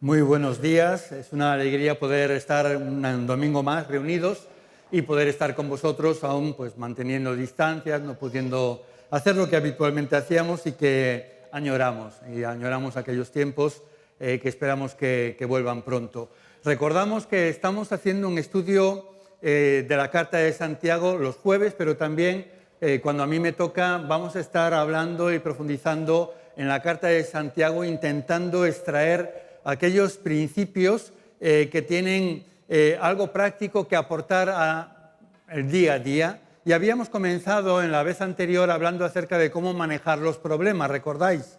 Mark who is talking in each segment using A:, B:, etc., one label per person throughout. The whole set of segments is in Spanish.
A: Muy buenos días, es una alegría poder estar un domingo más reunidos y poder estar con vosotros aún pues manteniendo distancias, no pudiendo hacer lo que habitualmente hacíamos y que añoramos aquellos tiempos que esperamos que vuelvan pronto. Recordamos que estamos haciendo un estudio de la Carta de Santiago los jueves, pero también cuando a mí me toca vamos a estar hablando y profundizando en la Carta de Santiago, intentando extraer aquellos principios que tienen algo práctico que aportar al día a día. Y habíamos comenzado en la vez anterior hablando acerca de cómo manejar los problemas, ¿recordáis?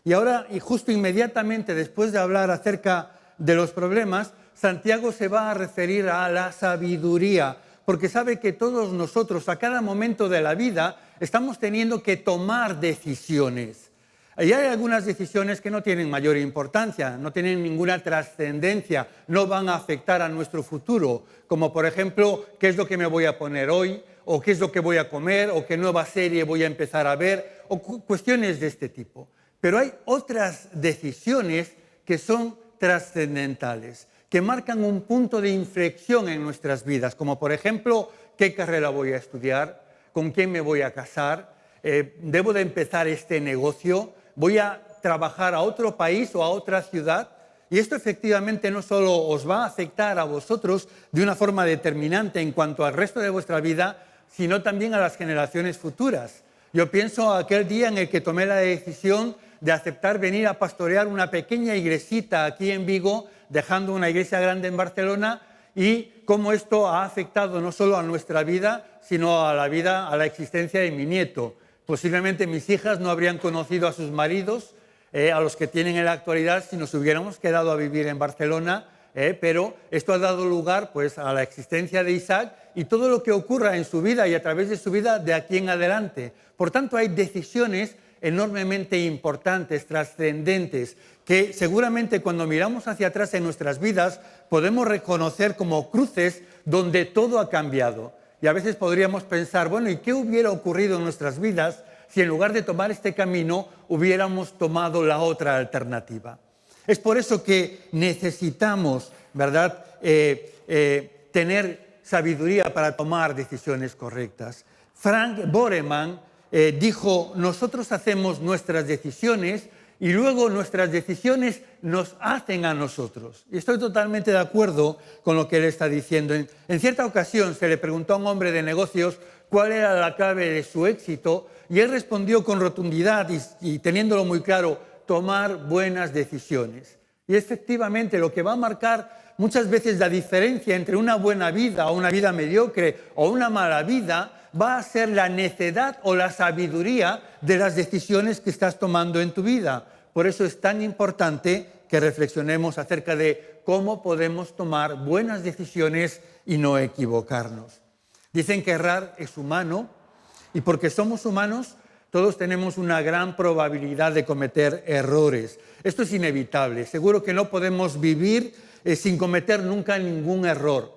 A: Y ahora, y justo inmediatamente después de hablar acerca de los problemas, Santiago se va a referir a la sabiduría, porque sabe que todos nosotros a cada momento de la vida estamos teniendo que tomar decisiones. Y hay algunas decisiones que no tienen mayor importancia, no tienen ninguna trascendencia, no van a afectar a nuestro futuro, como por ejemplo, qué es lo que me voy a poner hoy, o qué es lo que voy a comer, o qué nueva serie voy a empezar a ver, o cuestiones de este tipo. Pero hay otras decisiones que son trascendentales, que marcan un punto de inflexión en nuestras vidas, como por ejemplo, qué carrera voy a estudiar, con quién me voy a casar, debo de empezar este negocio, voy a trabajar a otro país o a otra ciudad. Y esto efectivamente no solo os va a afectar a vosotros de una forma determinante en cuanto al resto de vuestra vida, sino también a las generaciones futuras. Yo pienso aquel día en el que tomé la decisión de aceptar venir a pastorear una pequeña iglesita aquí en Vigo, dejando una iglesia grande en Barcelona, y cómo esto ha afectado no solo a nuestra vida, sino a la existencia de mi nieto. Posiblemente mis hijas no habrían conocido a sus maridos, a los que tienen en la actualidad, si nos hubiéramos quedado a vivir en Barcelona, pero esto ha dado lugar pues, a la existencia de Isaac y todo lo que ocurra en su vida y a través de su vida de aquí en adelante. Por tanto, hay decisiones enormemente importantes, trascendentes, que seguramente cuando miramos hacia atrás en nuestras vidas podemos reconocer como cruces donde todo ha cambiado. Y a veces podríamos pensar, bueno, ¿y qué hubiera ocurrido en nuestras vidas si en lugar de tomar este camino hubiéramos tomado la otra alternativa? Es por eso que necesitamos, ¿verdad?, tener sabiduría para tomar decisiones correctas. Frank Bornemann dijo, nosotros hacemos nuestras decisiones y luego nuestras decisiones nos hacen a nosotros. Y estoy totalmente de acuerdo con lo que él está diciendo. En cierta ocasión se le preguntó a un hombre de negocios cuál era la clave de su éxito y él respondió con rotundidad y teniéndolo muy claro, tomar buenas decisiones. Y efectivamente lo que va a marcar muchas veces la diferencia entre una buena vida o una vida mediocre o una mala vida va a ser la necedad o la sabiduría de las decisiones que estás tomando en tu vida. Por eso es tan importante que reflexionemos acerca de cómo podemos tomar buenas decisiones y no equivocarnos. Dicen que errar es humano y porque somos humanos todos tenemos una gran probabilidad de cometer errores. Esto es inevitable. Seguro que no podemos vivir sin cometer nunca ningún error.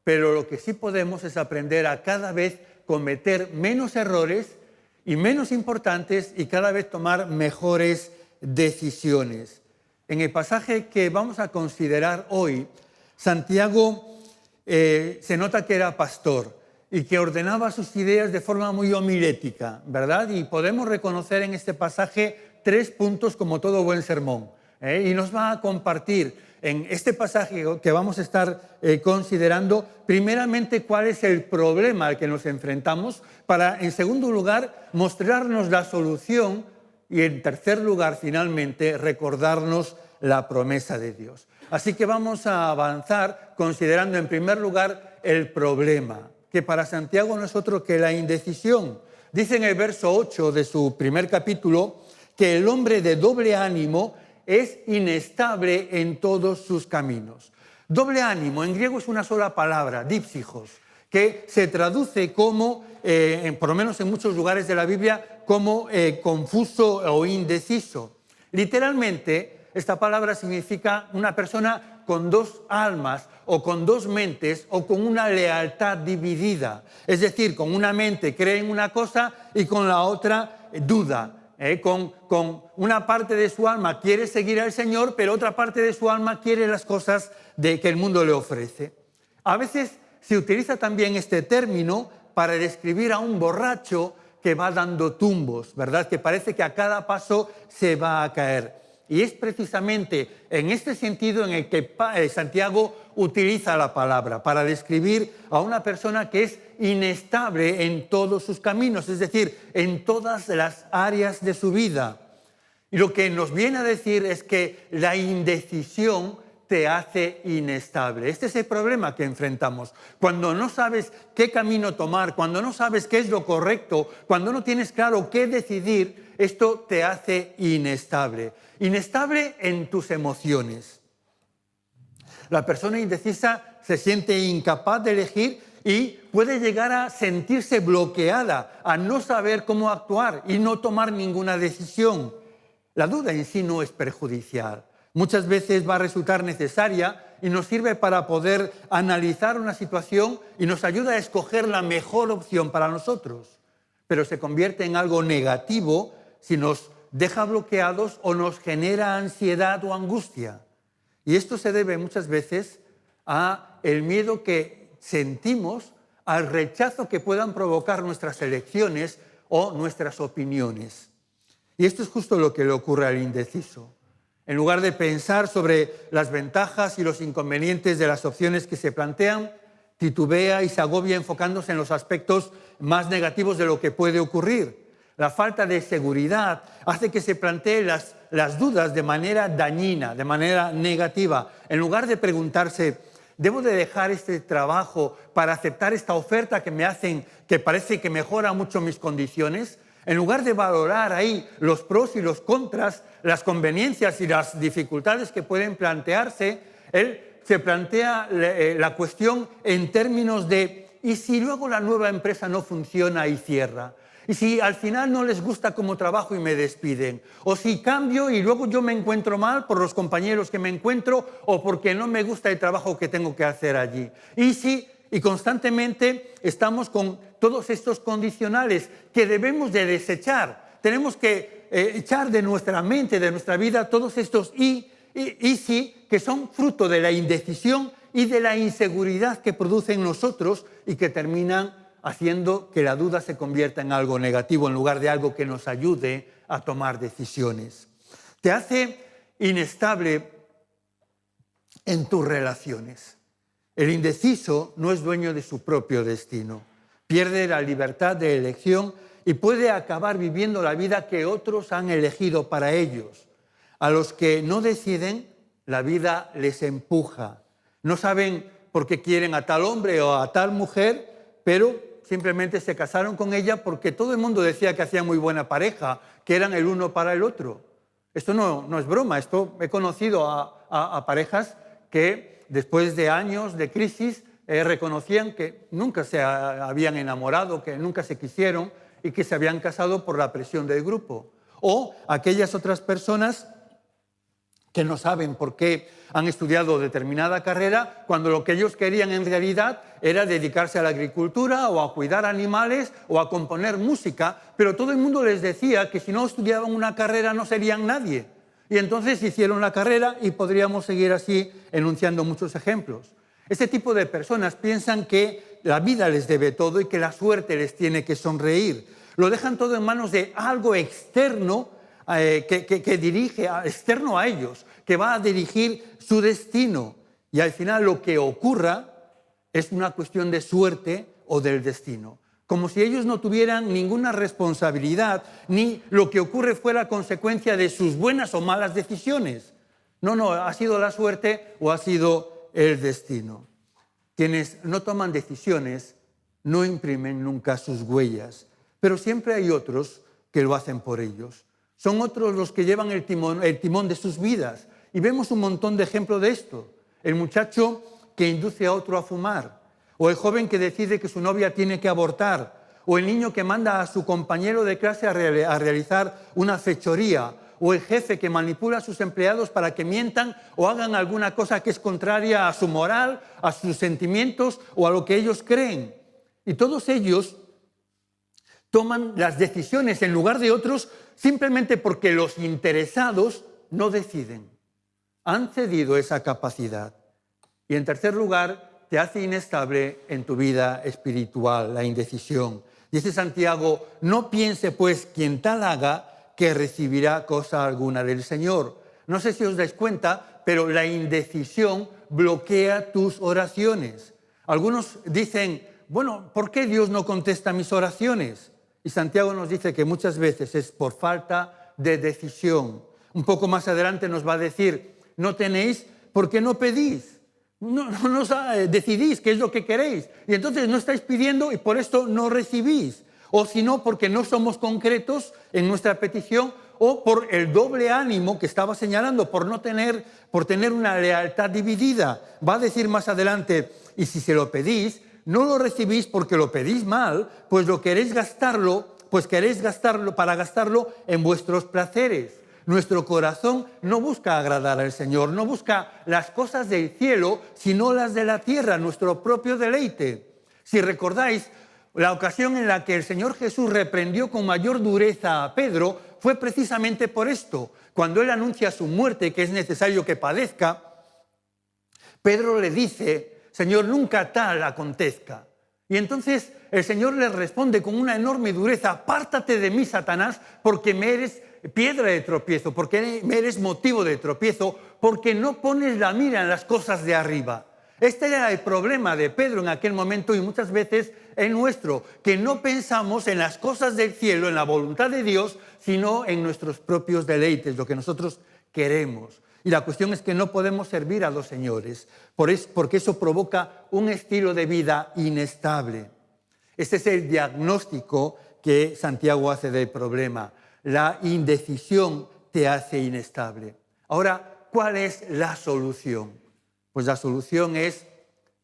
A: Pero lo que sí podemos es aprender a cada vez cometer menos errores y menos importantes y cada vez tomar mejores decisiones. En el pasaje que vamos a considerar hoy, Santiago se nota que era pastor y que ordenaba sus ideas de forma muy homilética, ¿verdad? Y podemos reconocer en este pasaje 3 puntos como todo buen sermón. Y nos va a compartir en este pasaje que vamos a estar considerando, primeramente, cuál es el problema al que nos enfrentamos, para, en segundo lugar, mostrarnos la solución y, en tercer lugar, finalmente, recordarnos la promesa de Dios. Así que vamos a avanzar considerando, en primer lugar, el problema, que para Santiago no es otro que la indecisión. Dice en el verso 8 de su primer capítulo que el hombre de doble ánimo es inestable en todos sus caminos. Doble ánimo, en griego es una sola palabra, dípsijos, que se traduce como, por lo menos en muchos lugares de la Biblia, como confuso o indeciso. Literalmente, esta palabra significa una persona con 2 almas o con 2 mentes o con una lealtad dividida. Es decir, con una mente cree en una cosa y con la otra duda. con una parte de su alma quiere seguir al Señor, pero otra parte de su alma quiere las cosas que el mundo le ofrece. A veces se utiliza también este término para describir a un borracho que va dando tumbos, ¿verdad? Que parece que a cada paso se va a caer. Y es precisamente en este sentido en el que Santiago utiliza la palabra para describir a una persona que es inestable en todos sus caminos, es decir, en todas las áreas de su vida. Y lo que nos viene a decir es que la indecisión te hace inestable. Este es el problema que enfrentamos. Cuando no sabes qué camino tomar, cuando no sabes qué es lo correcto, cuando no tienes claro qué decidir, esto te hace inestable. Inestable en tus emociones. La persona indecisa se siente incapaz de elegir y puede llegar a sentirse bloqueada, a no saber cómo actuar y no tomar ninguna decisión. La duda en sí no es perjudicial. Muchas veces va a resultar necesaria y nos sirve para poder analizar una situación y nos ayuda a escoger la mejor opción para nosotros. Pero se convierte en algo negativo si nos deja bloqueados o nos genera ansiedad o angustia. Y esto se debe muchas veces a el miedo que sentimos, al rechazo que puedan provocar nuestras elecciones o nuestras opiniones. Y esto es justo lo que le ocurre al indeciso. En lugar de pensar sobre las ventajas y los inconvenientes de las opciones que se plantean, titubea y se agobia enfocándose en los aspectos más negativos de lo que puede ocurrir. La falta de seguridad hace que se planteen las dudas de manera dañina, de manera negativa. En lugar de preguntarse, ¿debo de dejar este trabajo para aceptar esta oferta que me hacen, que parece que mejora mucho mis condiciones? En lugar de valorar ahí los pros y los contras, las conveniencias y las dificultades que pueden plantearse, él se plantea la cuestión en términos de ¿y si luego la nueva empresa no funciona y cierra? ¿Y si al final no les gusta cómo trabajo y me despiden? ¿O si cambio y luego yo me encuentro mal por los compañeros que me encuentro o porque no me gusta el trabajo que tengo que hacer allí? Y constantemente estamos con todos estos condicionales que debemos de desechar. Tenemos que echar de nuestra mente, de nuestra vida, todos estos y sí, que son fruto de la indecisión y de la inseguridad que producen nosotros y que terminan haciendo que la duda se convierta en algo negativo en lugar de algo que nos ayude a tomar decisiones. Te hace inestable en tus relaciones. El indeciso no es dueño de su propio destino. Pierde la libertad de elección y puede acabar viviendo la vida que otros han elegido para ellos. A los que no deciden, la vida les empuja. No saben por qué quieren a tal hombre o a tal mujer, pero simplemente se casaron con ella porque todo el mundo decía que hacían muy buena pareja, que eran el uno para el otro. Esto no es broma, esto he conocido a parejas que después de años de crisis reconocían que nunca se habían enamorado, que nunca se quisieron y que se habían casado por la presión del grupo. O aquellas otras personas que no saben por qué han estudiado determinada carrera cuando lo que ellos querían en realidad era dedicarse a la agricultura o a cuidar animales o a componer música, pero todo el mundo les decía que si no estudiaban una carrera no serían nadie. Y entonces hicieron la carrera y podríamos seguir así enunciando muchos ejemplos. Este tipo de personas piensan que la vida les debe todo y que la suerte les tiene que sonreír. Lo dejan todo en manos de algo externo que dirige, externo a ellos, que va a dirigir su destino. Y al final lo que ocurra es una cuestión de suerte o del destino. Como si ellos no tuvieran ninguna responsabilidad, ni lo que ocurre fuera consecuencia de sus buenas o malas decisiones. No, ha sido la suerte o ha sido el destino. Quienes no toman decisiones no imprimen nunca sus huellas, pero siempre hay otros que lo hacen por ellos. Son otros los que llevan el timón de sus vidas. Y vemos un montón de ejemplos de esto. El muchacho que induce a otro a fumar, o el joven que decide que su novia tiene que abortar, o el niño que manda a su compañero de clase a realizar una fechoría, o el jefe que manipula a sus empleados para que mientan o hagan alguna cosa que es contraria a su moral, a sus sentimientos o a lo que ellos creen. Y todos ellos toman las decisiones en lugar de otros simplemente porque los interesados no deciden. Han cedido esa capacidad. Y en tercer lugar, te hace inestable en tu vida espiritual, la indecisión. Dice Santiago, no piense pues quien tal haga que recibirá cosa alguna del Señor. No sé si os dais cuenta, pero la indecisión bloquea tus oraciones. Algunos dicen, bueno, ¿por qué Dios no contesta mis oraciones? Y Santiago nos dice que muchas veces es por falta de decisión. Un poco más adelante nos va a decir, no tenéis porque no pedís. No decidís qué es lo que queréis. Y entonces no estáis pidiendo y por esto no recibís. O si no, porque no somos concretos en nuestra petición o por el doble ánimo que estaba señalando, por tener una lealtad dividida. Va a decir más adelante, y si se lo pedís, no lo recibís porque lo pedís mal, pues queréis gastarlo para gastarlo en vuestros placeres. Nuestro corazón no busca agradar al Señor, no busca las cosas del cielo, sino las de la tierra, nuestro propio deleite. Si recordáis, la ocasión en la que el Señor Jesús reprendió con mayor dureza a Pedro fue precisamente por esto. Cuando él anuncia su muerte, que es necesario que padezca, Pedro le dice, Señor, nunca tal acontezca. Y entonces el Señor le responde con una enorme dureza, apártate de mí, Satanás, porque me eres piedra de tropiezo, porque me eres motivo de tropiezo, porque no pones la mira en las cosas de arriba. Este era el problema de Pedro en aquel momento y muchas veces el nuestro, que no pensamos en las cosas del cielo, en la voluntad de Dios, sino en nuestros propios deleites, lo que nosotros queremos. Y la cuestión es que no podemos servir a dos señores, porque eso provoca un estilo de vida inestable. Este es el diagnóstico que Santiago hace del problema. La indecisión te hace inestable. Ahora, ¿cuál es la solución? Pues la solución es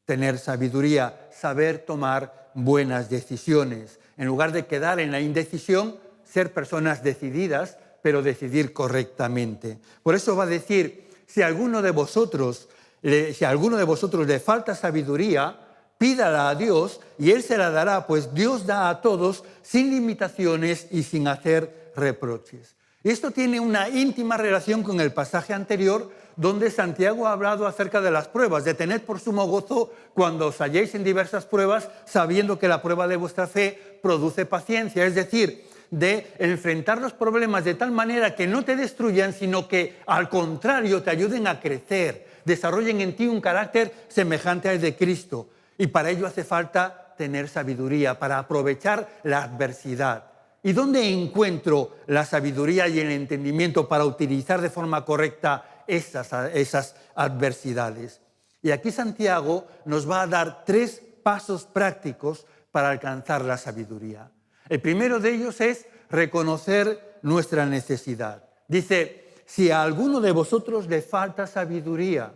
A: tener sabiduría, saber tomar buenas decisiones. En lugar de quedar en la indecisión, ser personas decididas, pero decidir correctamente. Por eso va a decir, si a alguno de vosotros le falta sabiduría, pídala a Dios y Él se la dará, pues Dios da a todos sin limitaciones y sin hacer reproches. Y esto tiene una íntima relación con el pasaje anterior, donde Santiago ha hablado acerca de las pruebas, de tener por sumo gozo cuando os halléis en diversas pruebas, sabiendo que la prueba de vuestra fe produce paciencia, es decir, de enfrentar los problemas de tal manera que no te destruyan, sino que al contrario te ayuden a crecer, desarrollen en ti un carácter semejante al de Cristo. Y para ello hace falta tener sabiduría, para aprovechar la adversidad. ¿Y dónde encuentro la sabiduría y el entendimiento para utilizar de forma correcta esas adversidades? Y aquí Santiago nos va a dar 3 pasos prácticos para alcanzar la sabiduría. El primero de ellos es reconocer nuestra necesidad. Dice, si a alguno de vosotros le falta sabiduría,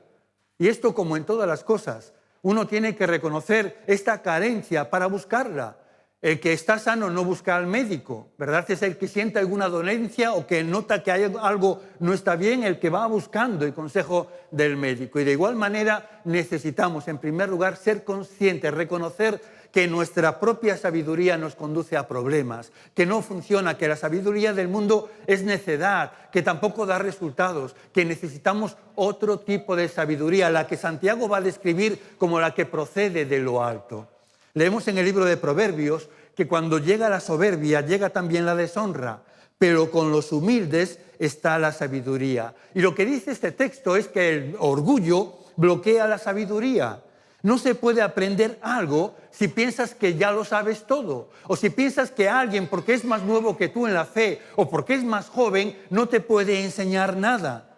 A: y esto como en todas las cosas, uno tiene que reconocer esta carencia para buscarla. El que está sano no busca al médico, ¿verdad? Es el que siente alguna dolencia o que nota que algo no está bien, el que va buscando el consejo del médico. Y de igual manera necesitamos, en primer lugar, ser conscientes, reconocer que nuestra propia sabiduría nos conduce a problemas, que no funciona, que la sabiduría del mundo es necedad, que tampoco da resultados, que necesitamos otro tipo de sabiduría, la que Santiago va a describir como la que procede de lo alto. Leemos en el libro de Proverbios que cuando llega la soberbia, llega también la deshonra, pero con los humildes está la sabiduría. Y lo que dice este texto es que el orgullo bloquea la sabiduría. No se puede aprender algo si piensas que ya lo sabes todo, o si piensas que alguien, porque es más nuevo que tú en la fe, o porque es más joven, no te puede enseñar nada.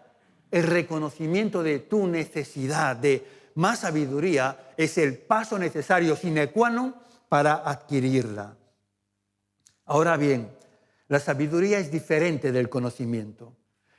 A: El reconocimiento de tu necesidad de más sabiduría es el paso necesario sine qua non para adquirirla. Ahora bien, la sabiduría es diferente del conocimiento.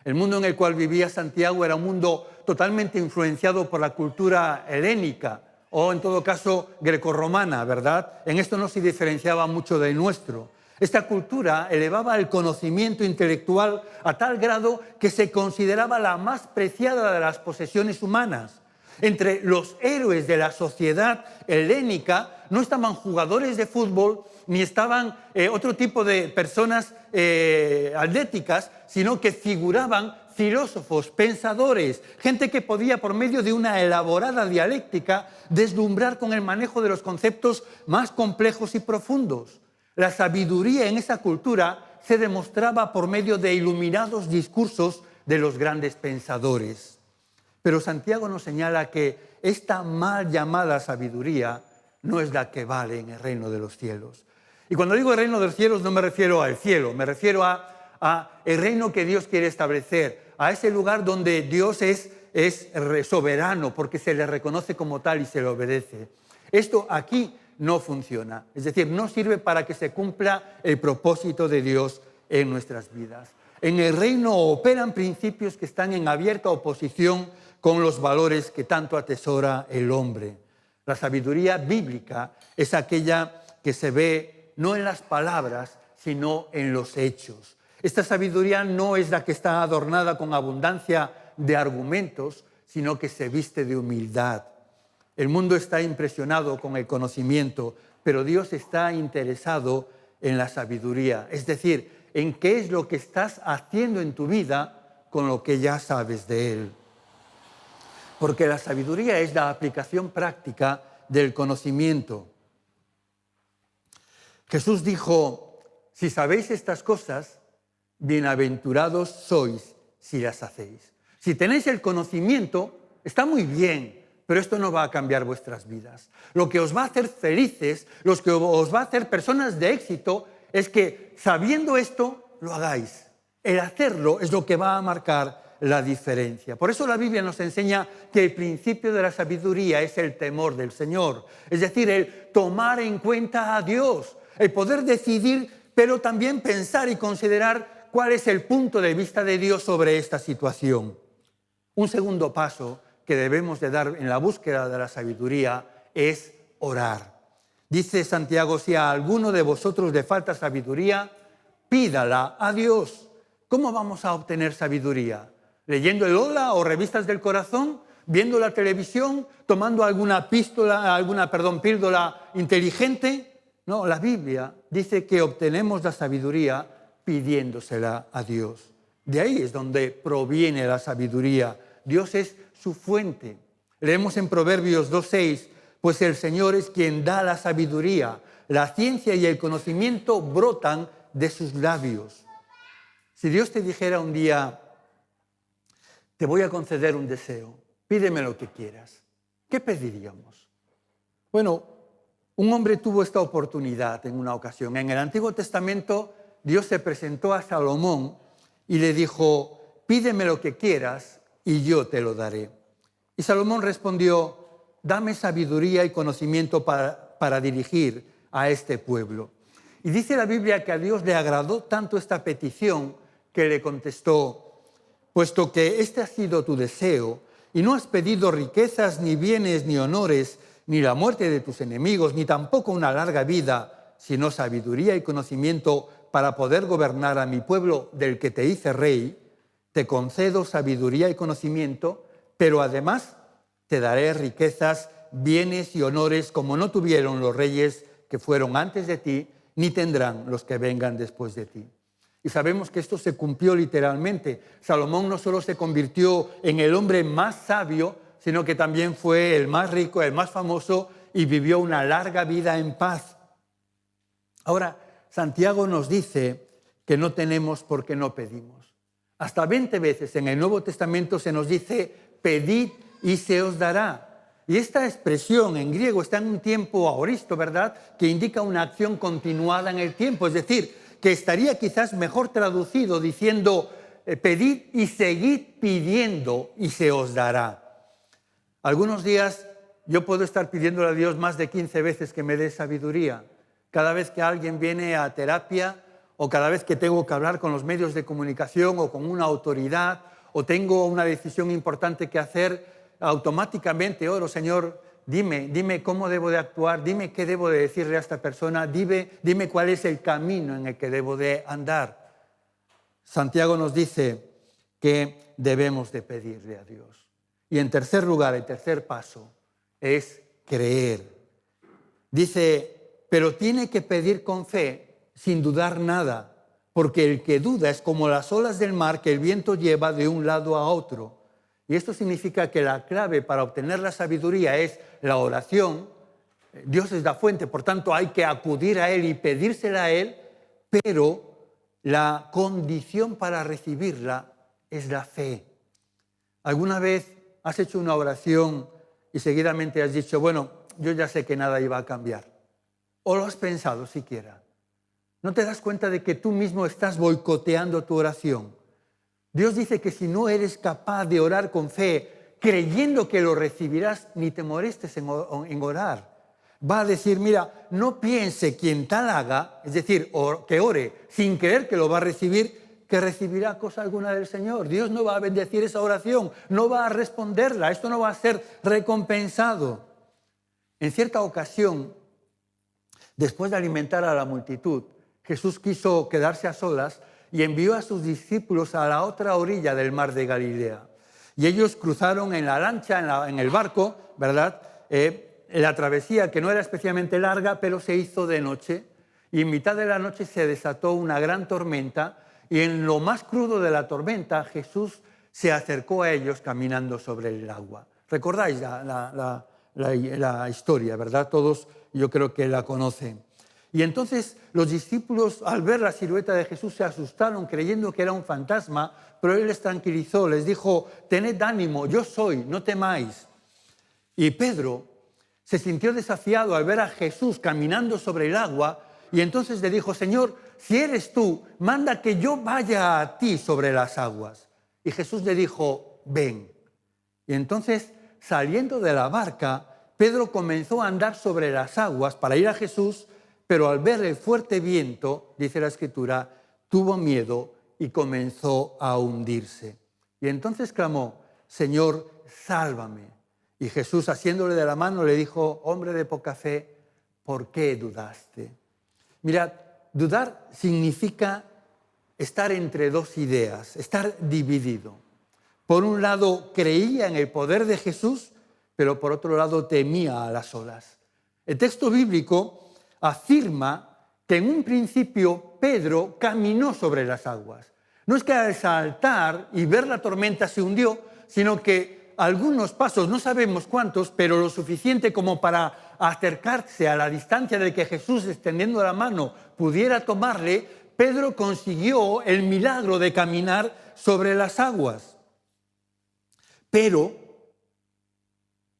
A: El mundo en el cual vivía Santiago era un mundo totalmente influenciado por la cultura helénica, o en todo caso grecorromana, ¿verdad? En esto no se diferenciaba mucho del nuestro. Esta cultura elevaba el conocimiento intelectual a tal grado que se consideraba la más preciada de las posesiones humanas. Entre los héroes de la sociedad helénica no estaban jugadores de fútbol, ni estaban otro tipo de personas atléticas, sino que figuraban filósofos, pensadores, gente que podía, por medio de una elaborada dialéctica, deslumbrar con el manejo de los conceptos más complejos y profundos. La sabiduría en esa cultura se demostraba por medio de iluminados discursos de los grandes pensadores. Pero Santiago nos señala que esta mal llamada sabiduría no es la que vale en el reino de los cielos. Y cuando digo el reino de los cielos no me refiero al cielo, me refiero a el reino que Dios quiere establecer, a ese lugar donde Dios es soberano porque se le reconoce como tal y se le obedece. Esto aquí no funciona, es decir, no sirve para que se cumpla el propósito de Dios en nuestras vidas. En el reino operan principios que están en abierta oposición con los valores que tanto atesora el hombre. La sabiduría bíblica es aquella que se ve no en las palabras, sino en los hechos. Esta sabiduría no es la que está adornada con abundancia de argumentos, sino que se viste de humildad. El mundo está impresionado con el conocimiento, pero Dios está interesado en la sabiduría, es decir, en qué es lo que estás haciendo en tu vida con lo que ya sabes de Él. Porque la sabiduría es la aplicación práctica del conocimiento. Jesús dijo, si sabéis estas cosas, bienaventurados sois si las hacéis. Si tenéis el conocimiento, está muy bien, pero esto no va a cambiar vuestras vidas. Lo que os va a hacer felices, lo que os va a hacer personas de éxito, es que sabiendo esto, lo hagáis. El hacerlo es lo que va a marcar la diferencia. Por eso la Biblia nos enseña que el principio de la sabiduría es el temor del Señor. Es decir, el tomar en cuenta a Dios, el poder decidir, pero también pensar y considerar cuál es el punto de vista de Dios sobre esta situación. Un segundo paso que debemos de dar en la búsqueda de la sabiduría es orar. Dice Santiago, si a alguno de vosotros le falta sabiduría, pídala a Dios. ¿Cómo vamos a obtener sabiduría? ¿Leyendo el Hola o revistas del corazón? ¿Viendo la televisión? ¿Tomando alguna píldora inteligente? No, la Biblia dice que obtenemos la sabiduría pidiéndosela a Dios. De ahí es donde proviene la sabiduría. Dios es su fuente. Leemos en Proverbios 2:6, pues el Señor es quien da la sabiduría. La ciencia y el conocimiento brotan de sus labios. Si Dios te dijera un día, te voy a conceder un deseo, pídeme lo que quieras, ¿qué pediríamos? Bueno, un hombre tuvo esta oportunidad en una ocasión. En el Antiguo Testamento, Dios se presentó a Salomón y le dijo, pídeme lo que quieras y yo te lo daré. Y Salomón respondió, dame sabiduría y conocimiento para dirigir a este pueblo. Y dice la Biblia que a Dios le agradó tanto esta petición que le contestó, puesto que este ha sido tu deseo y no has pedido riquezas, ni bienes, ni honores, ni la muerte de tus enemigos, ni tampoco una larga vida, sino sabiduría y conocimiento para poder gobernar a mi pueblo del que te hice rey, te concedo sabiduría y conocimiento, pero además te daré riquezas, bienes y honores como no tuvieron los reyes que fueron antes de ti, ni tendrán los que vengan después de ti. Y sabemos que esto se cumplió literalmente. Salomón no solo se convirtió en el hombre más sabio, sino que también fue el más rico, el más famoso y vivió una larga vida en paz. Ahora, Santiago nos dice que no tenemos porque no pedimos. Hasta 20 veces en el Nuevo Testamento se nos dice, pedid y se os dará. Y esta expresión en griego está en un tiempo aoristo, ¿verdad?, que indica una acción continuada en el tiempo, es decir, que estaría quizás mejor traducido diciendo, pedid y seguid pidiendo y se os dará. Algunos días yo puedo estar pidiéndole a Dios más de 15 veces que me dé sabiduría. Cada vez que alguien viene a terapia o cada vez que tengo que hablar con los medios de comunicación o con una autoridad o tengo una decisión importante que hacer, automáticamente oro, Señor, dime cómo debo de actuar, dime qué debo de decirle a esta persona, dime cuál es el camino en el que debo de andar. Santiago nos dice que debemos de pedirle a Dios. Y en tercer lugar, el tercer paso es creer. Dice pero tiene que pedir con fe, sin dudar nada, porque el que duda es como las olas del mar que el viento lleva de un lado a otro. Y esto significa que la clave para obtener la sabiduría es la oración. Dios es la fuente, por tanto hay que acudir a Él y pedírsela a Él, pero la condición para recibirla es la fe. ¿Alguna vez has hecho una oración y seguidamente has dicho, bueno, yo ya sé que nada iba a cambiar? ¿O lo has pensado siquiera? ¿No te das cuenta de que tú mismo estás boicoteando tu oración? Dios dice que si no eres capaz de orar con fe, creyendo que lo recibirás, ni te molestes en orar. Va a decir, mira, no piense quien tal haga, es decir, que ore sin creer que lo va a recibir, que recibirá cosa alguna del Señor. Dios no va a bendecir esa oración, no va a responderla, esto no va a ser recompensado. En cierta ocasión, después de alimentar a la multitud, Jesús quiso quedarse a solas y envió a sus discípulos a la otra orilla del mar de Galilea. Y ellos cruzaron en la lancha, en el barco, ¿verdad?, la travesía, que no era especialmente larga, pero se hizo de noche, y en mitad de la noche se desató una gran tormenta, y en lo más crudo de la tormenta Jesús se acercó a ellos caminando sobre el agua. ¿Recordáis la historia, verdad? Todos yo creo que la conocen. Y entonces los discípulos, al ver la silueta de Jesús, se asustaron creyendo que era un fantasma, pero Él les tranquilizó, les dijo, tened ánimo, yo soy, no temáis. Y Pedro se sintió desafiado al ver a Jesús caminando sobre el agua y entonces le dijo, Señor, si eres tú, manda que yo vaya a ti sobre las aguas. Y Jesús le dijo, ven. Y entonces, saliendo de la barca, Pedro comenzó a andar sobre las aguas para ir a Jesús, pero al ver el fuerte viento, dice la Escritura, tuvo miedo y comenzó a hundirse. Y entonces clamó, Señor, sálvame. Y Jesús, asiéndole de la mano, le dijo, hombre de poca fe, ¿por qué dudaste? Mirad, dudar significa estar entre dos ideas, estar dividido. Por un lado, creía en el poder de Jesús, pero por otro lado, temía a las olas. El texto bíblico afirma que en un principio Pedro caminó sobre las aguas. No es que al saltar y ver la tormenta se hundió, sino que algunos pasos, no sabemos cuántos, pero lo suficiente como para acercarse a la distancia de que Jesús, extendiendo la mano, pudiera tomarle, Pedro consiguió el milagro de caminar sobre las aguas. Pero,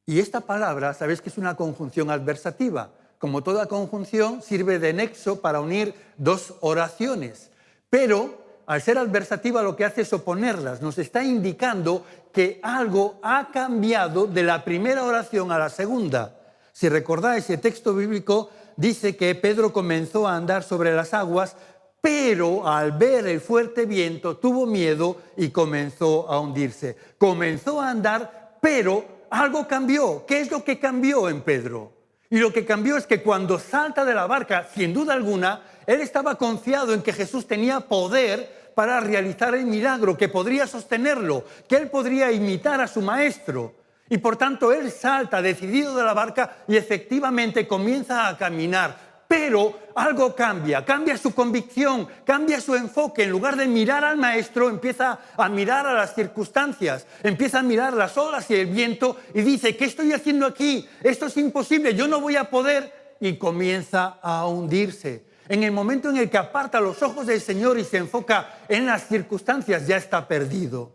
A: y esta palabra, sabéis que es una conjunción adversativa. Como toda conjunción, sirve de nexo para unir dos oraciones. Pero, al ser adversativa, lo que hace es oponerlas. Nos está indicando que algo ha cambiado de la primera oración a la segunda. Si recordáis, el texto bíblico dice que Pedro comenzó a andar sobre las aguas, pero al ver el fuerte viento tuvo miedo y comenzó a hundirse. Comenzó a andar, pero algo cambió. ¿Qué es lo que cambió en Pedro? Y lo que cambió es que cuando salta de la barca, sin duda alguna, él estaba confiado en que Jesús tenía poder para realizar el milagro, que podría sostenerlo, que él podría imitar a su maestro. Y por tanto él salta decidido de la barca y efectivamente comienza a caminar. Pero algo cambia su convicción, cambia su enfoque. En lugar de mirar al maestro, empieza a mirar a las circunstancias, empieza a mirar las olas y el viento y dice, ¿qué estoy haciendo aquí? Esto es imposible, yo no voy a poder. Y comienza a hundirse. En el momento en el que aparta los ojos del Señor y se enfoca en las circunstancias, ya está perdido.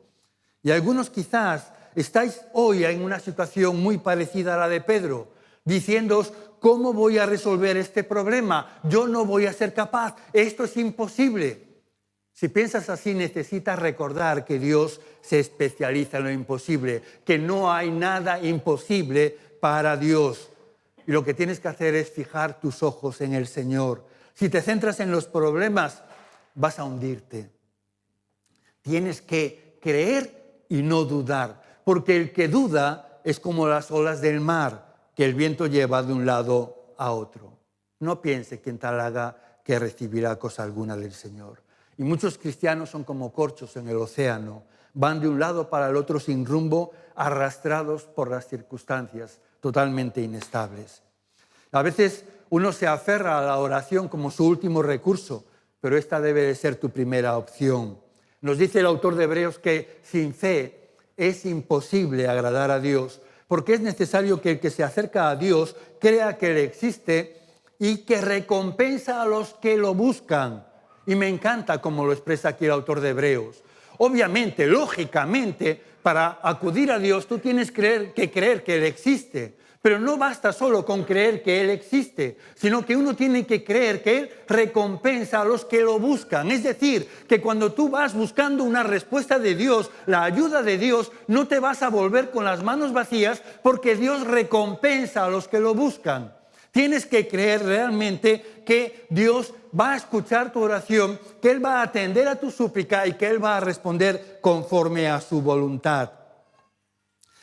A: Y algunos quizás estáis hoy en una situación muy parecida a la de Pedro, diciéndoos, ¿cómo voy a resolver este problema? Yo no voy a ser capaz, esto es imposible. Si piensas así, necesitas recordar que Dios se especializa en lo imposible, que no hay nada imposible para Dios. Y lo que tienes que hacer es fijar tus ojos en el Señor. Si te centras en los problemas, vas a hundirte. Tienes que creer y no dudar, porque el que duda es como las olas del mar, que el viento lleva de un lado a otro. No piense quien tal haga que recibirá cosa alguna del Señor. Y muchos cristianos son como corchos en el océano, van de un lado para el otro sin rumbo, arrastrados por las circunstancias totalmente inestables. A veces uno se aferra a la oración como su último recurso, pero esta debe de ser tu primera opción. Nos dice el autor de Hebreos que sin fe es imposible agradar a Dios, porque es necesario que el que se acerca a Dios crea que Él existe y que recompensa a los que lo buscan. Y me encanta cómo lo expresa aquí el autor de Hebreos. Obviamente, lógicamente, para acudir a Dios tú tienes que creer que Él existe. Pero no basta solo con creer que Él existe, sino que uno tiene que creer que Él recompensa a los que lo buscan. Es decir, que cuando tú vas buscando una respuesta de Dios, la ayuda de Dios, no te vas a volver con las manos vacías porque Dios recompensa a los que lo buscan. Tienes que creer realmente que Dios va a escuchar tu oración, que Él va a atender a tu súplica y que Él va a responder conforme a su voluntad.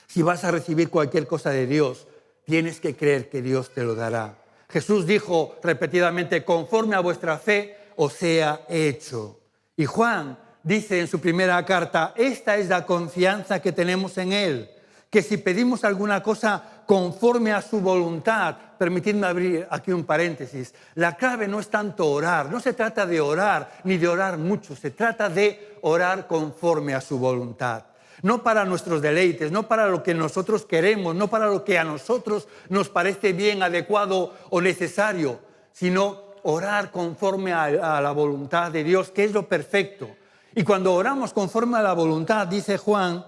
A: Si vas a recibir cualquier cosa de Dios, tienes que creer que Dios te lo dará. Jesús dijo repetidamente, conforme a vuestra fe os sea hecho. Y Juan dice en su primera carta, esta es la confianza que tenemos en Él, que si pedimos alguna cosa conforme a su voluntad, permitidme abrir aquí un paréntesis, la clave no es tanto orar, no se trata de orar ni de orar mucho, se trata de orar conforme a su voluntad. No para nuestros deleites, no para lo que nosotros queremos, no para lo que a nosotros nos parece bien, adecuado o necesario, sino orar conforme a la voluntad de Dios, que es lo perfecto. Y cuando oramos conforme a la voluntad, dice Juan,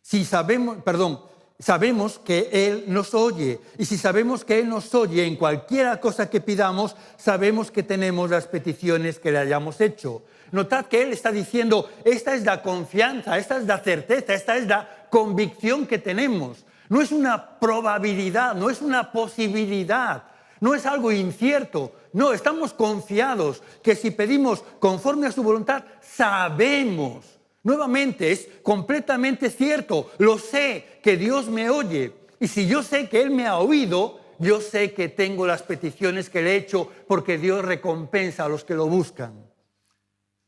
A: sabemos que Él nos oye. Y si sabemos que Él nos oye en cualquier cosa que pidamos, sabemos que tenemos las peticiones que le hayamos hecho. Notad que Él está diciendo, esta es la confianza, esta es la certeza, esta es la convicción que tenemos. No es una probabilidad, no es una posibilidad, no es algo incierto. No, estamos confiados que si pedimos conforme a su voluntad, sabemos. Nuevamente, es completamente cierto. Lo sé, que Dios me oye. Y si yo sé que Él me ha oído, yo sé que tengo las peticiones que le he hecho porque Dios recompensa a los que lo buscan.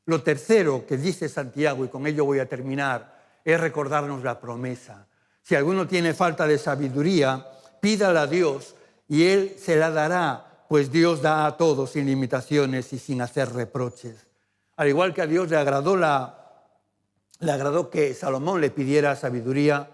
A: Lo tercero que dice Santiago, y con ello voy a terminar, es recordarnos la promesa. Si alguno tiene falta de sabiduría, pídala a Dios y Él se la dará, pues Dios da a todos sin limitaciones y sin hacer reproches. Al igual que a Dios le agradó que Salomón le pidiera sabiduría,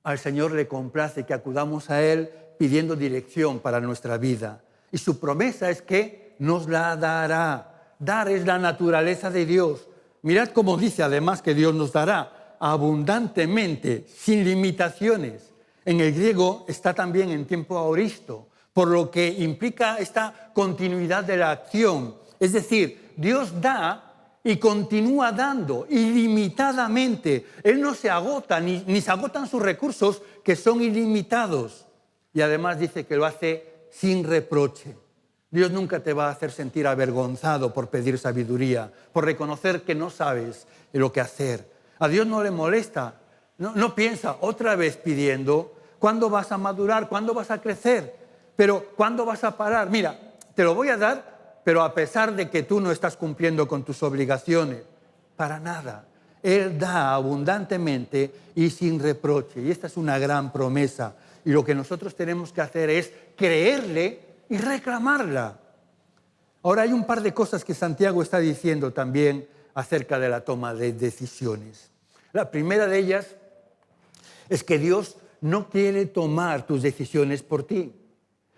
A: al Señor le complace que acudamos a Él pidiendo dirección para nuestra vida. Y su promesa es que nos la dará. Dar es la naturaleza de Dios. Mirad cómo dice además que Dios nos dará abundantemente, sin limitaciones. En el griego está también en tiempo aoristo, por lo que implica esta continuidad de la acción. Es decir, Dios da y continúa dando ilimitadamente. Él no se agota, ni se agotan sus recursos, que son ilimitados. Y además dice que lo hace sin reproche. Dios nunca te va a hacer sentir avergonzado por pedir sabiduría, por reconocer que no sabes lo que hacer. A Dios no le molesta, no piensa otra vez pidiendo, ¿cuándo vas a madurar? ¿Cuándo vas a crecer? Pero ¿cuándo vas a parar? Mira, te lo voy a dar, pero a pesar de que tú no estás cumpliendo con tus obligaciones, para nada. Él da abundantemente y sin reproche. Y esta es una gran promesa. Y lo que nosotros tenemos que hacer es creerle y reclamarla. Ahora hay un par de cosas que Santiago está diciendo también acerca de la toma de decisiones. La primera de ellas es que Dios no quiere tomar tus decisiones por ti.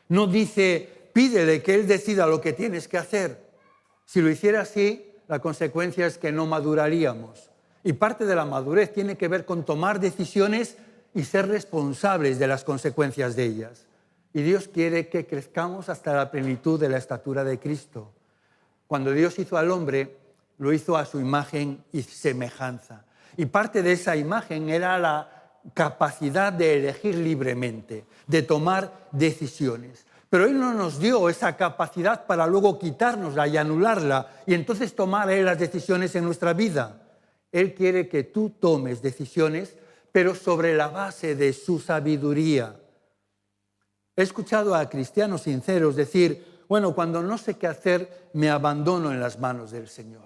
A: No dice, pídele que Él decida lo que tienes que hacer. Si lo hiciera así, la consecuencia es que no maduraríamos. Y parte de la madurez tiene que ver con tomar decisiones y ser responsables de las consecuencias de ellas. Y Dios quiere que crezcamos hasta la plenitud de la estatura de Cristo. Cuando Dios hizo al hombre, lo hizo a su imagen y semejanza. Y parte de esa imagen era la capacidad de elegir libremente, de tomar decisiones. Pero Él no nos dio esa capacidad para luego quitárnosla y anularla y entonces tomar Él las decisiones en nuestra vida. Él quiere que tú tomes decisiones, pero sobre la base de su sabiduría. He escuchado a cristianos sinceros decir, bueno, cuando no sé qué hacer, me abandono en las manos del Señor.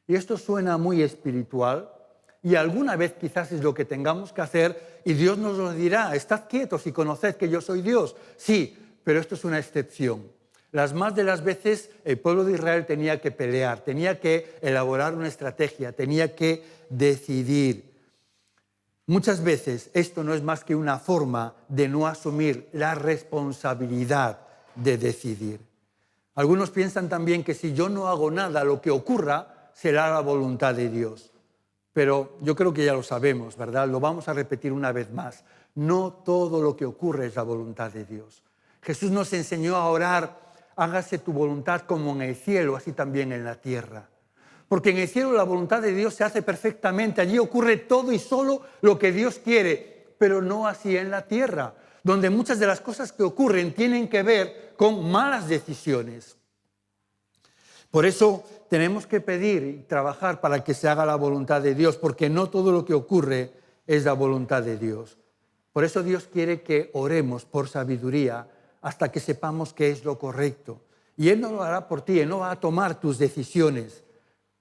A: Y esto suena muy espiritual y alguna vez quizás es lo que tengamos que hacer y Dios nos lo dirá, estad quietos y conoced que yo soy Dios. Sí, pero esto es una excepción. Las más de las veces el pueblo de Israel tenía que pelear, tenía que elaborar una estrategia, tenía que decidir. Muchas veces esto no es más que una forma de no asumir la responsabilidad de decidir. Algunos piensan también que si yo no hago nada, lo que ocurra será la voluntad de Dios. Pero yo creo que ya lo sabemos, ¿verdad? Lo vamos a repetir una vez más. No todo lo que ocurre es la voluntad de Dios. Jesús nos enseñó a orar: hágase tu voluntad como en el cielo, así también en la tierra. Porque en el cielo la voluntad de Dios se hace perfectamente. Allí ocurre todo y solo lo que Dios quiere, pero no así en la tierra, donde muchas de las cosas que ocurren tienen que ver con malas decisiones. Por eso tenemos que pedir y trabajar para que se haga la voluntad de Dios, porque no todo lo que ocurre es la voluntad de Dios. Por eso Dios quiere que oremos por sabiduría hasta que sepamos qué es lo correcto. Y Él no lo hará por ti, Él no va a tomar tus decisiones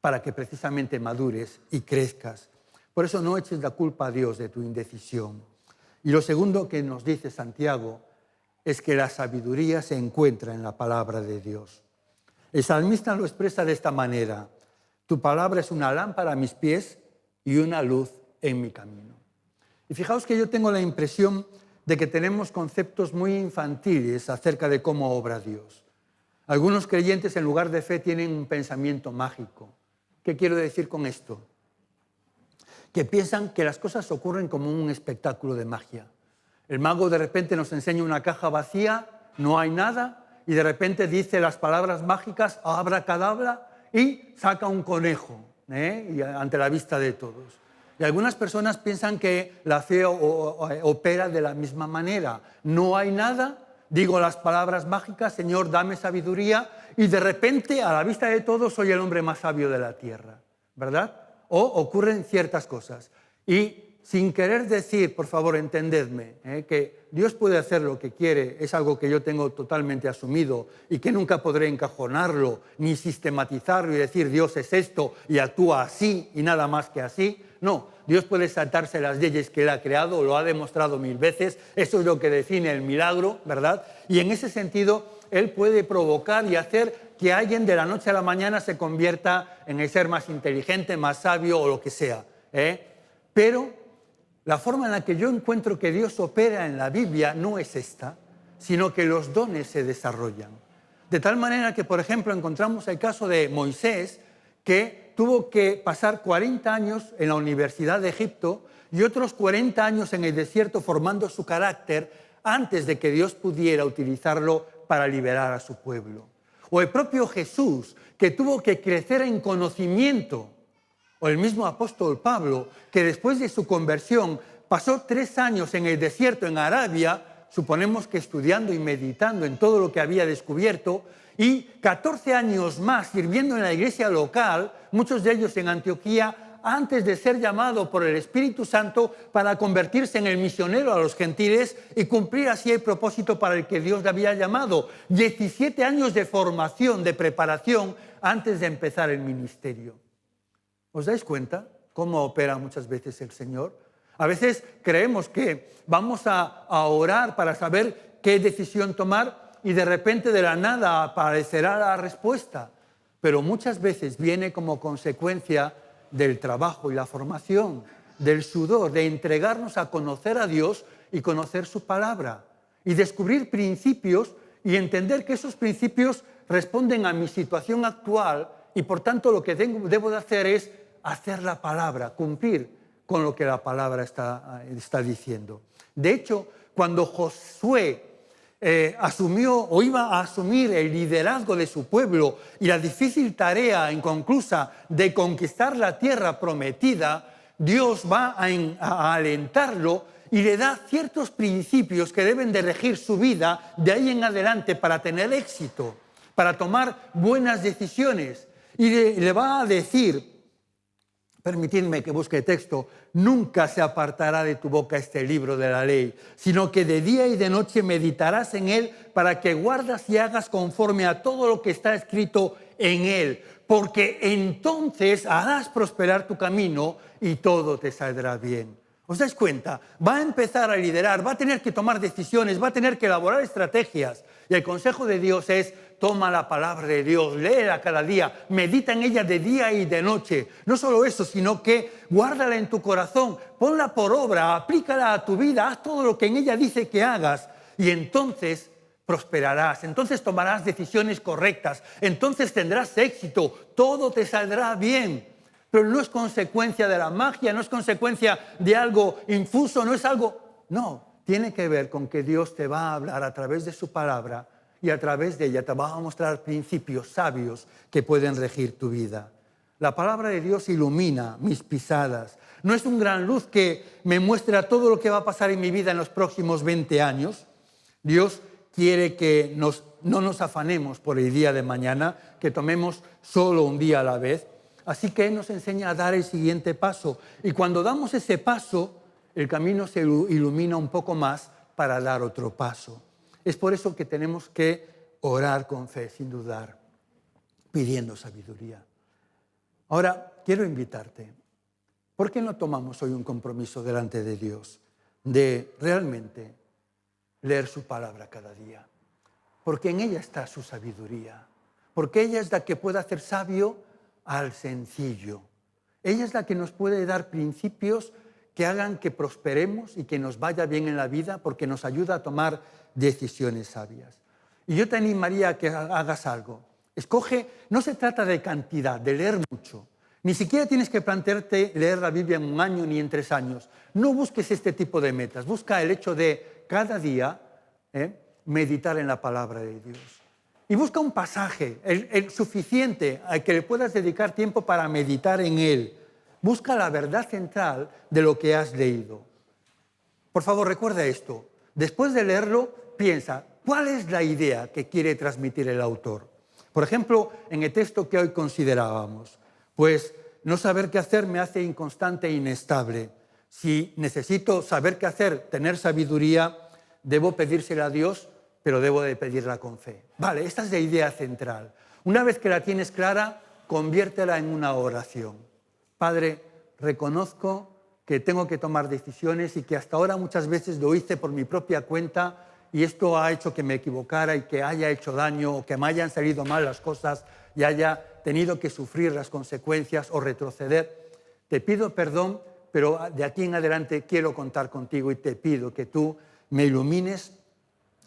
A: para que precisamente madures y crezcas. Por eso no eches la culpa a Dios de tu indecisión. Y lo segundo que nos dice Santiago es que la sabiduría se encuentra en la palabra de Dios. El salmista lo expresa de esta manera: tu palabra es una lámpara a mis pies y una luz en mi camino. Y fijaos que yo tengo la impresión de que tenemos conceptos muy infantiles acerca de cómo obra Dios. Algunos creyentes en lugar de fe tienen un pensamiento mágico. ¿Qué quiero decir con esto? Que piensan que las cosas ocurren como un espectáculo de magia. El mago de repente nos enseña una caja vacía, no hay nada, y de repente dice las palabras mágicas, abracadabra, y saca un conejo, y ante la vista de todos. Y algunas personas piensan que la fe opera de la misma manera. No hay nada, digo las palabras mágicas, Señor, dame sabiduría, y de repente, a la vista de todos, soy el hombre más sabio de la tierra, ¿verdad? O ocurren ciertas cosas. Y sin querer decir, por favor, entendedme, que Dios puede hacer lo que quiere, es algo que yo tengo totalmente asumido y que nunca podré encajonarlo, ni sistematizarlo y decir Dios es esto y actúa así y nada más que así. No, Dios puede saltarse las leyes que Él ha creado, lo ha demostrado 1000 veces, eso es lo que define el milagro, ¿verdad? Y en ese sentido, Él puede provocar y hacer que alguien de la noche a la mañana se convierta en el ser más inteligente, más sabio o lo que sea. Pero la forma en la que yo encuentro que Dios opera en la Biblia no es esta, sino que los dones se desarrollan. De tal manera que, por ejemplo, encontramos el caso de Moisés, que tuvo que pasar 40 años en la Universidad de Egipto y otros 40 años en el desierto formando su carácter antes de que Dios pudiera utilizarlo para liberar a su pueblo. O el propio Jesús, que tuvo que crecer en conocimiento. O el mismo apóstol Pablo, que después de su conversión pasó 3 años en el desierto en Arabia, suponemos que estudiando y meditando en todo lo que había descubierto, y 14 años más sirviendo en la iglesia local, muchos de ellos en Antioquía, antes de ser llamado por el Espíritu Santo para convertirse en el misionero a los gentiles y cumplir así el propósito para el que Dios le había llamado. 17 años de formación, de preparación, antes de empezar el ministerio. ¿Os dais cuenta cómo opera muchas veces el Señor? A veces creemos que vamos a orar para saber qué decisión tomar y de repente de la nada aparecerá la respuesta. Pero muchas veces viene como consecuencia del trabajo y la formación, del sudor, de entregarnos a conocer a Dios y conocer su palabra. Y descubrir principios y entender que esos principios responden a mi situación actual y por tanto lo que debo de hacer es hacer la palabra, cumplir con lo que la palabra está diciendo. De hecho, cuando Josué asumió o iba a asumir el liderazgo de su pueblo y la difícil tarea inconclusa de conquistar la tierra prometida, Dios va a alentarlo y le da ciertos principios que deben de regir su vida de ahí en adelante para tener éxito, para tomar buenas decisiones. Y le va a decir, permitidme que busque el texto, nunca se apartará de tu boca este libro de la ley, sino que de día y de noche meditarás en él para que guardas y hagas conforme a todo lo que está escrito en él, porque entonces harás prosperar tu camino y todo te saldrá bien. ¿Os dais cuenta? Va a empezar a liderar, va a tener que tomar decisiones, va a tener que elaborar estrategias. Y el consejo de Dios es: toma la palabra de Dios, léela cada día, medita en ella de día y de noche. No solo eso, sino que guárdala en tu corazón, ponla por obra, aplícala a tu vida, haz todo lo que en ella dice que hagas. Y entonces prosperarás, entonces tomarás decisiones correctas, entonces tendrás éxito, todo te saldrá bien. Pero no es consecuencia de la magia, no es consecuencia de algo infuso, no es algo... No, tiene que ver con que Dios te va a hablar a través de su palabra y a través de ella te va a mostrar principios sabios que pueden regir tu vida. La palabra de Dios ilumina mis pisadas. No es un gran luz que me muestra todo lo que va a pasar en mi vida en los próximos 20 años. Dios quiere que no nos afanemos por el día de mañana, que tomemos solo un día a la vez. Así que Él nos enseña a dar el siguiente paso. Y cuando damos ese paso, el camino se ilumina un poco más para dar otro paso. Es por eso que tenemos que orar con fe, sin dudar, pidiendo sabiduría. Ahora, quiero invitarte. ¿Por qué no tomamos hoy un compromiso delante de Dios de realmente leer su palabra cada día? Porque en ella está su sabiduría. Porque ella es la que puede hacer sabio al sencillo. Ella es la que nos puede dar principios que hagan que prosperemos y que nos vaya bien en la vida, porque nos ayuda a tomar decisiones sabias. Y yo te animaría a que hagas algo. Escoge, no se trata de cantidad, de leer mucho. Ni siquiera tienes que plantearte leer la Biblia en un año ni en 3 años. No busques este tipo de metas. Busca el hecho de cada día meditar en la palabra de Dios. Y busca un pasaje, el suficiente al que le puedas dedicar tiempo para meditar en él. Busca la verdad central de lo que has leído. Por favor, recuerda esto. Después de leerlo, piensa, ¿cuál es la idea que quiere transmitir el autor? Por ejemplo, en el texto que hoy considerábamos, pues no saber qué hacer me hace inconstante e inestable. Si necesito saber qué hacer, tener sabiduría, debo pedírsela a Dios, pero debo de pedirla con fe. Vale, esta es la idea central. Una vez que la tienes clara, conviértela en una oración. Padre, reconozco que tengo que tomar decisiones y que hasta ahora muchas veces lo hice por mi propia cuenta y esto ha hecho que me equivocara y que haya hecho daño o que me hayan salido mal las cosas y haya tenido que sufrir las consecuencias o retroceder. Te pido perdón, pero de aquí en adelante quiero contar contigo y te pido que tú me ilumines,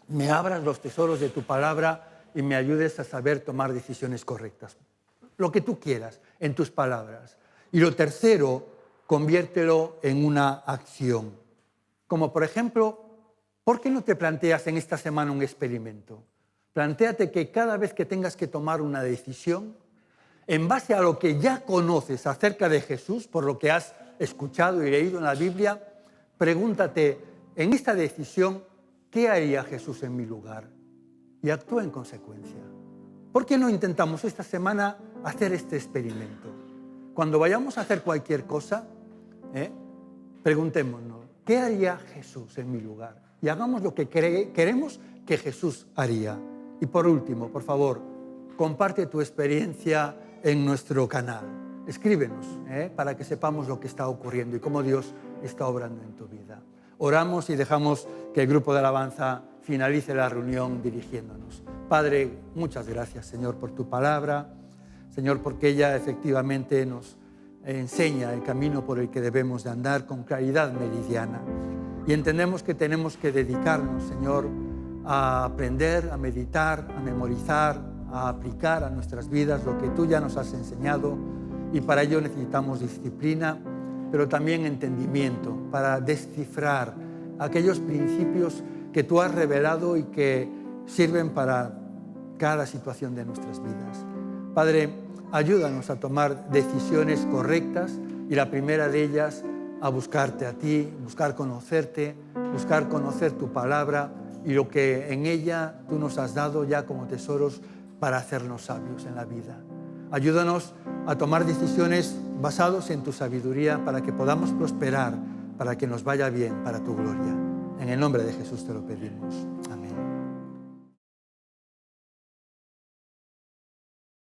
A: me abras los tesoros de tu palabra y me ayudes a saber tomar decisiones correctas. Lo que tú quieras en tus palabras. Y lo tercero, conviértelo en una acción. Como por ejemplo, ¿por qué no te planteas en esta semana un experimento? Plantéate que cada vez que tengas que tomar una decisión, en base a lo que ya conoces acerca de Jesús, por lo que has escuchado y leído en la Biblia, pregúntate, en esta decisión, ¿qué haría Jesús en mi lugar? Y actúa en consecuencia. ¿Por qué no intentamos esta semana hacer este experimento? Cuando vayamos a hacer cualquier cosa, preguntémonos, ¿qué haría Jesús en mi lugar? Y hagamos lo que queremos que Jesús haría. Y por último, por favor, comparte tu experiencia en nuestro canal. Escríbenos para que sepamos lo que está ocurriendo y cómo Dios está obrando en tu vida. Oramos y dejamos que el grupo de alabanza finalice la reunión dirigiéndonos. Padre, muchas gracias, Señor, por tu palabra. Señor, porque ella efectivamente nos enseña el camino por el que debemos de andar con claridad meridiana. Y entendemos que tenemos que dedicarnos, Señor, a aprender, a meditar, a memorizar, a aplicar a nuestras vidas lo que tú ya nos has enseñado. Y para ello necesitamos disciplina, pero también entendimiento para descifrar aquellos principios que tú has revelado y que sirven para cada situación de nuestras vidas. Padre, ayúdanos a tomar decisiones correctas y la primera de ellas a buscarte a ti, buscar conocerte, buscar conocer tu palabra y lo que en ella tú nos has dado ya como tesoros para hacernos sabios en la vida. Ayúdanos a tomar decisiones basadas en tu sabiduría para que podamos prosperar, para que nos vaya bien para tu gloria. En el nombre de Jesús te lo pedimos. Amén.